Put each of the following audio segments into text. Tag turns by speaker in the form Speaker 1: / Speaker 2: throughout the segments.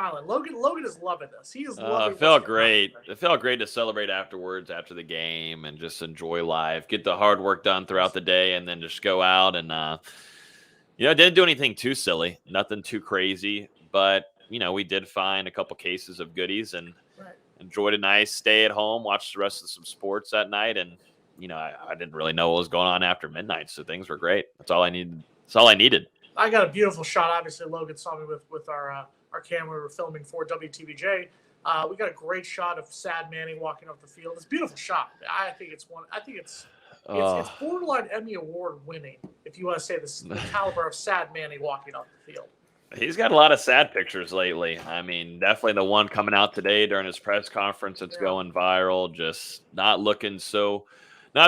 Speaker 1: smiling. Logan is loving this. He is loving.
Speaker 2: It felt great. It felt great to celebrate afterwards, after the game, and just enjoy life, get the hard work done throughout the day, and then just go out and, didn't do anything too silly, nothing too crazy, but we did find a couple cases of goodies and enjoyed a nice stay at home, watched the rest of some sports that night, and I didn't really know what was going on after midnight, so things were great. That's all I needed.
Speaker 1: I got a beautiful shot. Obviously, Logan saw me with our camera. We were filming for WTVJ. We got a great shot of Sad Manny walking off the field. It's a beautiful shot. I think it's borderline Emmy Award winning, if you want to say the caliber of Sad Manny walking off the field.
Speaker 2: He's got a lot of sad pictures lately. I mean, definitely the one coming out today during his press conference that's going viral. Just not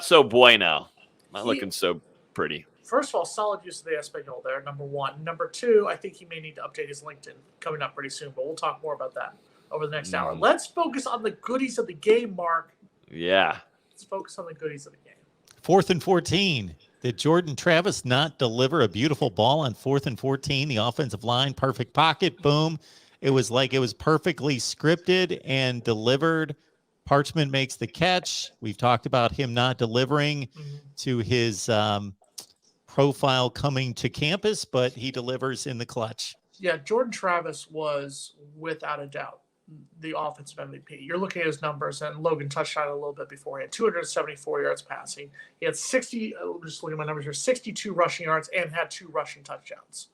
Speaker 2: so bueno. Not looking so pretty.
Speaker 1: First of all, solid use of the Espanol there, number one. Number two, I think he may need to update his LinkedIn coming up pretty soon, but we'll talk more about that over the next hour. Let's focus on the goodies of the game, Mark.
Speaker 2: Yeah.
Speaker 1: Let's focus on the goodies of the game.
Speaker 3: 4th and 14. Did Jordan Travis not deliver a beautiful ball on 4th and 14? The offensive line, perfect pocket, boom. It was like it was perfectly scripted and delivered. Parchment makes the catch. We've talked about him not delivering to his profile coming to campus, but he delivers in the clutch.
Speaker 1: Yeah, Jordan Travis was, without a doubt, the offensive MVP. You're looking at his numbers, and Logan touched on it a little bit before. He had 274 yards passing. He had just looking at my numbers here, 62 rushing yards and had 2 rushing touchdowns.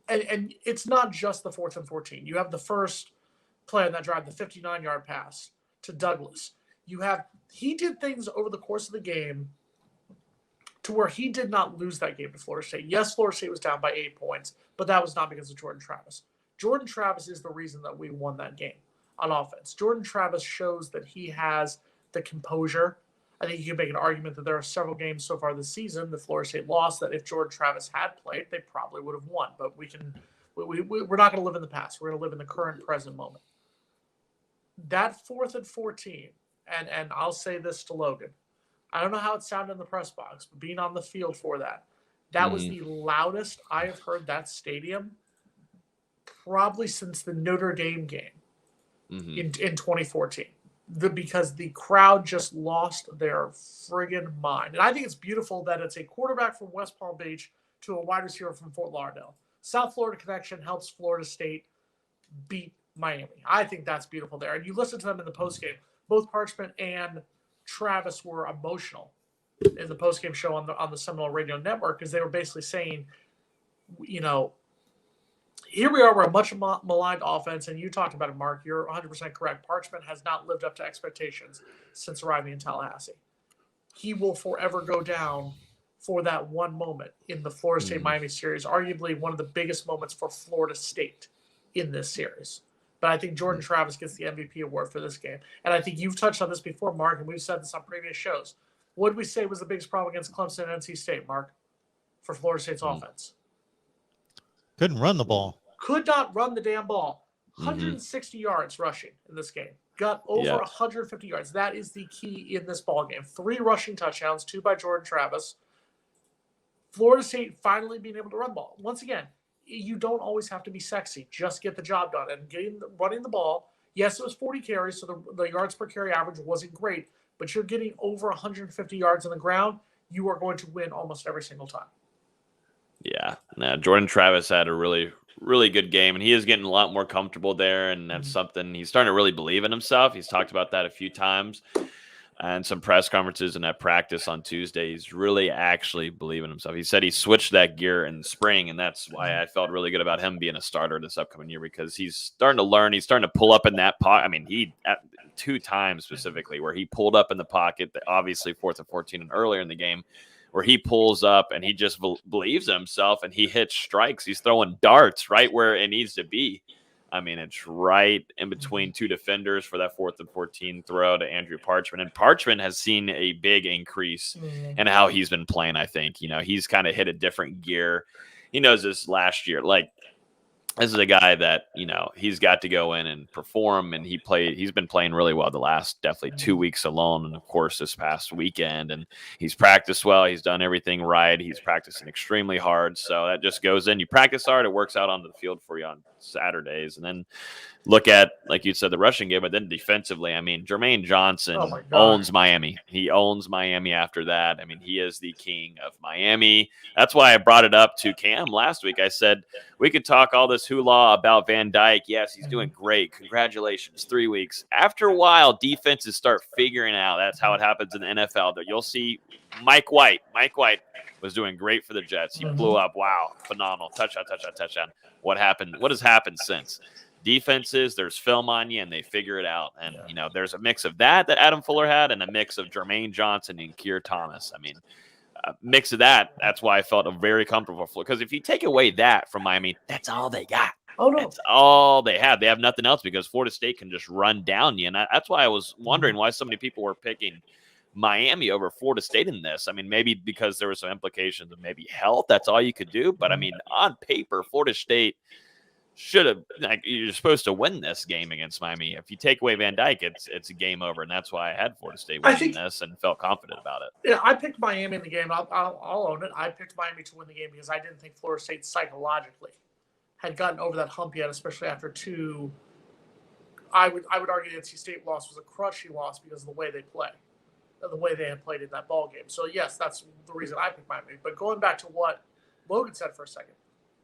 Speaker 1: And it's not just the 4th and 14. You have the first play on that drive, the 59-yard pass to Douglas. He did things over the course of the game to where he did not lose that game to Florida State. Yes, Florida State was down by 8 points, but that was not because of Jordan Travis. Jordan Travis is the reason that we won that game on offense. Jordan Travis shows that he has the composure. I think you can make an argument that there are several games so far this season that Florida State lost that if Jordan Travis had played, they probably would have won. But we're not going to live in the past. We're going to live in the current, present moment. That 4th and 14, and I'll say this to Logan, I don't know how it sounded in the press box, but being on the field for that was the loudest I have heard that stadium probably since the Notre Dame game in 2014. Because the crowd just lost their friggin' mind. And I think it's beautiful that it's a quarterback from West Palm Beach to a wide receiver from Fort Lauderdale. South Florida connection helps Florida State beat Miami. I think that's beautiful there. And you listen to them in the postgame. Both Parchment and Travis were emotional in the postgame show on the Seminole Radio Network because they were basically saying, here we are, we're a much maligned offense, and you talked about it, Mark. You're 100% correct. Parchment has not lived up to expectations since arriving in Tallahassee. He will forever go down for that one moment in the Florida State-Miami series, arguably one of the biggest moments for Florida State in this series. But I think Jordan Travis gets the MVP award for this game. And I think you've touched on this before, Mark, and we've said this on previous shows. What did we say was the biggest problem against Clemson and NC State, Mark, for Florida State's offense?
Speaker 3: Couldn't run the ball.
Speaker 1: Could not run the damn ball. 160 yards rushing in this game. Got over 150 yards. That is the key in this ball game. 3 rushing touchdowns, 2 by Jordan Travis. Florida State finally being able to run the ball. Once again, you don't always have to be sexy. Just get the job done. And running the ball, yes, it was 40 carries, so the yards per carry average wasn't great, but you're getting over 150 yards on the ground. You are going to win almost every single time.
Speaker 2: Yeah. Now, Jordan Travis had a really, really good game, and he is getting a lot more comfortable there, and that's something he's starting to really believe in himself. He's talked about that a few times and some press conferences and at practice on Tuesday. He's really actually believing in himself. He said he switched that gear in the spring, and that's why I felt really good about him being a starter this upcoming year, because he's starting to learn. He's starting to pull up in that pocket. I mean, he at 2 times specifically where he pulled up in the pocket, obviously 4th and 14 and earlier in the game, where he pulls up and he just believes in himself and he hits strikes. He's throwing darts right where it needs to be. I mean, it's right in between 2 defenders for that 4th and 14 throw to Andrew Parchment. And Parchment has seen a big increase in how he's been playing, I think. He's kind of hit a different gear. He knows this last year. Like this is a guy that, he's got to go in and perform, and he's been playing really well the last definitely 2 weeks alone, and of course this past weekend, and he's practiced well, he's done everything right, he's practicing extremely hard, so that just goes in. You practice hard, it works out onto the field for you on Saturdays. And then look at, like you said, the rushing game, but then defensively, I mean, Jermaine Johnson owns Miami. He owns Miami after that. I mean, he is the king of Miami. That's why I brought it up to Cam last week. I said, we could talk all this hula about Van Dyke. Yes, he's doing great. Congratulations, 3 weeks. After a while, defenses start figuring out. That's how it happens in the NFL. That you'll see Mike White. Mike White was doing great for the Jets. He blew up. Wow, phenomenal. Touchdown. What happened? What has happened since? Defenses, there's film on you, and they figure it out. And, there's a mix of that Adam Fuller had and a mix of Jermaine Johnson and Keir Thomas. I mean, a mix of that. That's why I felt very comfortable. Because if you take away that from Miami, that's all they got.
Speaker 1: Oh, no.
Speaker 2: That's all they have. They have nothing else because Florida State can just run down you. And that's why I was wondering why so many people were picking Miami over Florida State in this. I mean, maybe because there were some implications of maybe health. That's all you could do. But, I mean, on paper, Florida State should have, you're supposed to win this game against Miami. If you take away Van Dyke, it's a game over, and that's why I had Florida State winning this and felt confident about it.
Speaker 1: Yeah, I picked Miami in the game. I'll own it. I picked Miami to win the game because I didn't think Florida State psychologically had gotten over that hump yet, especially after two. I would argue the NC State loss was a crushing loss because of the way they play, the way they had played in that ball game. So yes, that's the reason I picked Miami. But going back to what Logan said for a second.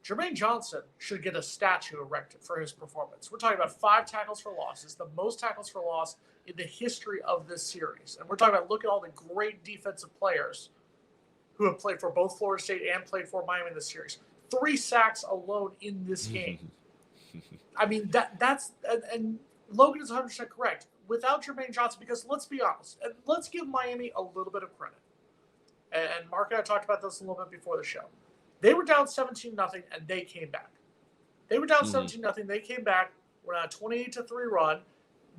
Speaker 1: Jermaine Johnson should get a statue erected for his performance. We're talking about 5 tackles for losses, the most tackles for loss in the history of this series. And we're talking about, look at all the great defensive players who have played for both Florida State and played for Miami in this series. 3 sacks alone in this game. I mean, that's and Logan is 100% correct. Without Jermaine Johnson, because let's be honest, and let's give Miami a little bit of credit. And Mark and I talked about this a little bit before the show. They were down 17-0, and they came back. They were down 17-0. They came back. We're on a 28-3 run.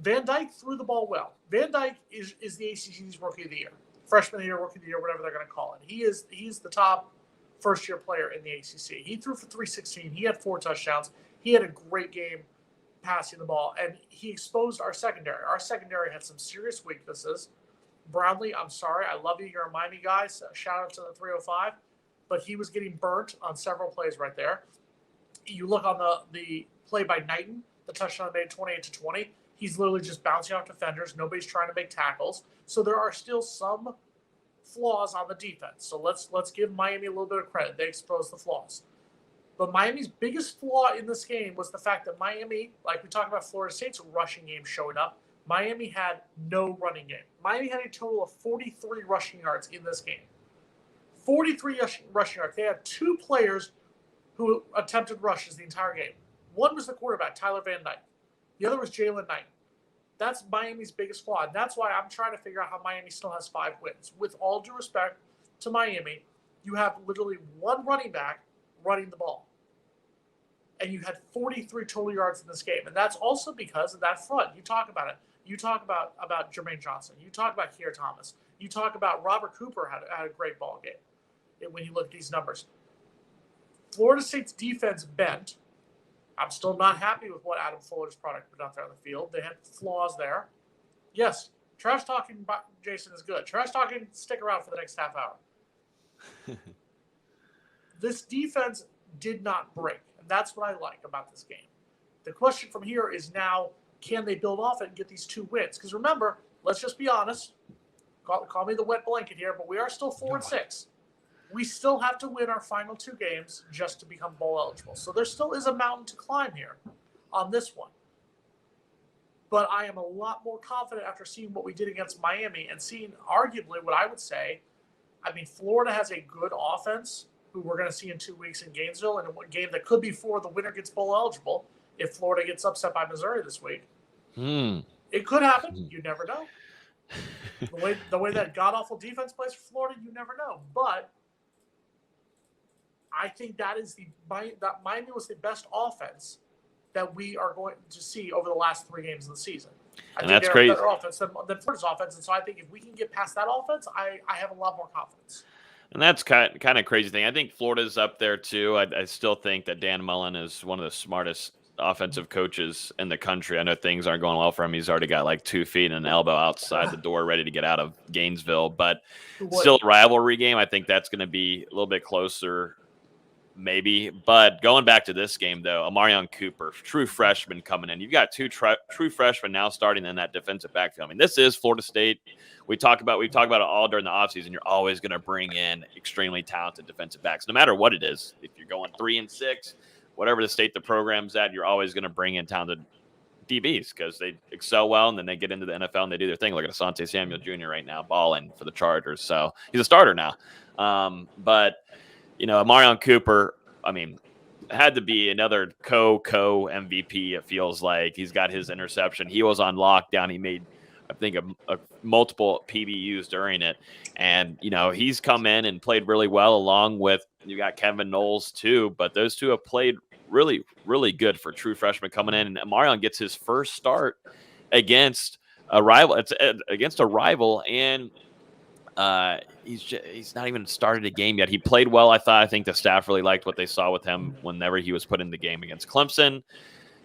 Speaker 1: Van Dyke threw the ball well. Van Dyke is the ACC's Rookie of the Year, Freshman of the Year, Rookie of the Year, whatever they're going to call it. He's the top first-year player in the ACC. He threw for 316. He had 4 touchdowns. He had a great game passing the ball, and he exposed our secondary. Our secondary had some serious weaknesses. Brownlee, I'm sorry. I love you. You're a Miami guy. So shout out to the 305. But he was getting burnt on several plays right there. You look on the play by Knighton, the touchdown made 28-20. He's literally just bouncing off defenders. Nobody's trying to make tackles. So there are still some flaws on the defense. So let's give Miami a little bit of credit. They exposed the flaws. But Miami's biggest flaw in this game was the fact that Miami, like we talked about Florida State's rushing game showing up, Miami had no running game. Miami had a total of 43 rushing yards in this game. 43 rushing yards. They had 2 players who attempted rushes the entire game. One was the quarterback, Tyler Van Dyke. The other was Jalen Knight. That's Miami's biggest flaw. And that's why I'm trying to figure out how Miami still has 5 wins. With all due respect to Miami, you have literally 1 running back running the ball. And you had 43 total yards in this game. And that's also because of that front. You talk about it. You talk about Jermaine Johnson. You talk about Keir Thomas. You talk about Robert Cooper had a great ball game. When you look at these numbers, Florida State's defense bent. I'm still not happy with what Adam Fuller's product put out there on the field. They had flaws there. Yes, trash talking, Jason, is good. Trash talking, stick around for the next half hour. This defense did not break, and that's what I like about this game. The question from here is now, can they build off it and get these 2 wins? Because remember, let's just be honest. Call me the wet blanket here, but we are still 4-6. We still have to win our final 2 games just to become bowl eligible. So there still is a mountain to climb here on this one. But I am a lot more confident after seeing what we did against Miami and seeing arguably what I would say, I mean, Florida has a good offense who we're going to see in 2 weeks in Gainesville, and a game that could be for the winner gets bowl eligible if Florida gets upset by Missouri this week. It could happen. You never know. The way that god-awful defense plays for Florida, you never know. But I think that Miami was the best offense that we are going to see over the last 3 games of the season. I think
Speaker 2: that's crazy.
Speaker 1: Better offense than Florida's offense, and so I think if we can get past that offense, I have a lot more confidence.
Speaker 2: And that's kind of crazy thing. I think Florida's up there too. I still think that Dan Mullen is one of the smartest offensive coaches in the country. I know things aren't going well for him. He's already got like 2 feet and an elbow outside the door, ready to get out of Gainesville. But still a rivalry game. I think that's going to be a little bit closer, maybe. But going back to this game, though, Amarion Cooper, true freshman coming in. You've got two true freshmen now starting in that defensive backfield. I mean, this is Florida State. We talk about it all during the offseason. You're always going to bring in extremely talented defensive backs, no matter what it is. If you're going 3-6, whatever the state the program's at, you're always going to bring in talented DBs because they excel well, and then they get into the NFL and they do their thing. Look at Asante Samuel Jr. right now, balling for the Chargers. So he's a starter now. But Amarion Cooper, I mean, had to be another co MVP. It feels like he's got his interception. He was on lockdown. He made, I think, a multiple PBUs during it. And, he's come in and played really well, along with you got Kevin Knowles too. But those two have played really, really good for true freshmen coming in. And Amarion gets his first start against a rival. It's against a rival, and he's not even started a game yet. He played well, I think the staff really liked what they saw with him whenever he was put in the game against Clemson.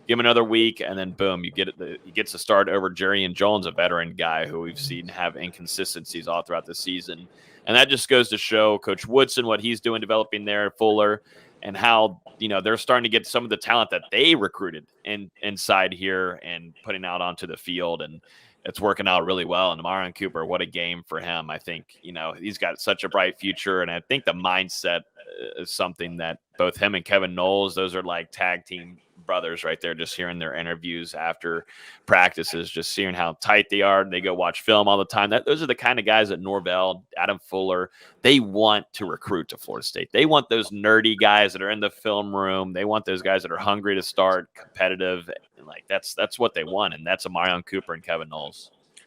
Speaker 2: Give him another week, and then boom, he gets to start over Jerrion Jones, a veteran guy who we've seen have inconsistencies all throughout the season. And that just goes to show Coach Woodson what he's doing developing there at Fuller, and how they're starting to get some of the talent that they recruited inside here and putting out onto the field, and it's working out really well. And Amarion Cooper, what a game for him. I think, he's got such a bright future. And I think the mindset is something that both him and Kevin Knowles, those are like tag team brothers right there, just hearing their interviews after practices, just seeing how tight they are. They go watch film all the time. Those are the kind of guys at Norvell, Adam Fuller, they want to recruit to Florida State. They want those nerdy guys that are in the film room. They want those guys that are hungry to start, competitive. And like that's what they want. And that's Amarion Cooper and Kevin Knowles.